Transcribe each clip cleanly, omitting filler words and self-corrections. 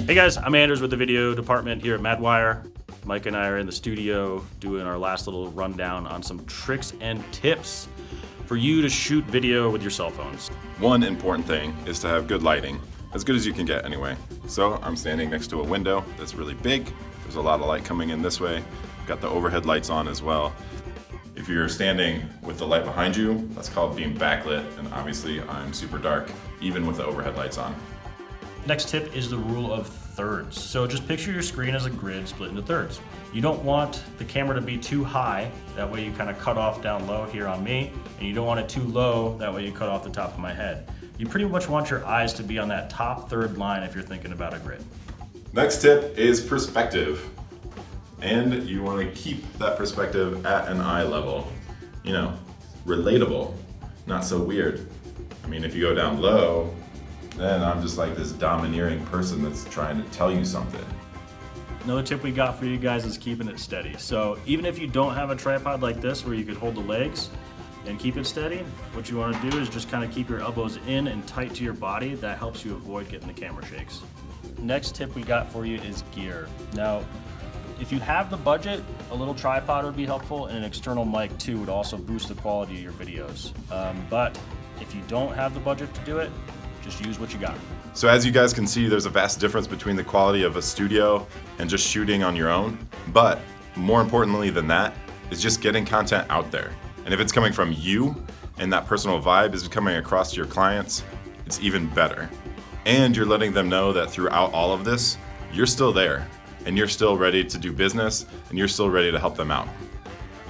Hey guys, I'm Anders with the video department here at Madwire. Mike and I are in the studio doing our last little rundown on some tricks and tips for you to shoot video with your cell phones. One important thing is to have good lighting, as good as you can get anyway. So I'm standing next to a window that's really big. There's a lot of light coming in this way. I've got the overhead lights on as well. If you're standing with the light behind you, that's called being backlit, and obviously I'm super dark, even with the overhead lights on. Next tip is the rule of thirds. So just picture your screen as a grid split into thirds. You don't want the camera to be too high, that way you kind of cut off down low here on me, and you don't want it too low, that way you cut off the top of my head. You pretty much want your eyes to be on that top third line if you're thinking about a grid. Next tip is perspective. And you want to keep that perspective at an eye level. You know, relatable, not so weird. I mean, if you go down low, then I'm just like this domineering person that's trying to tell you something. Another tip we got for you guys is keeping it steady. So even if you don't have a tripod like this where you could hold the legs and keep it steady, what you want to do is just kind of keep your elbows in and tight to your body. That helps you avoid getting the camera shakes. Next tip we got for you is gear. Now, if you have the budget, a little tripod would be helpful, and an external mic too would also boost the quality of your videos. But if you don't have the budget to do it, just use what you got. So as you guys can see, there's a vast difference between the quality of a studio and just shooting on your own. But more importantly than that is just getting content out there. And if it's coming from you and that personal vibe is coming across to your clients, it's even better. And you're letting them know that throughout all of this, you're still there and you're still ready to do business and you're still ready to help them out.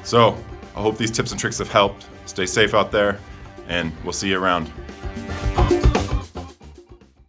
So I hope these tips and tricks have helped. Stay safe out there and we'll see you around.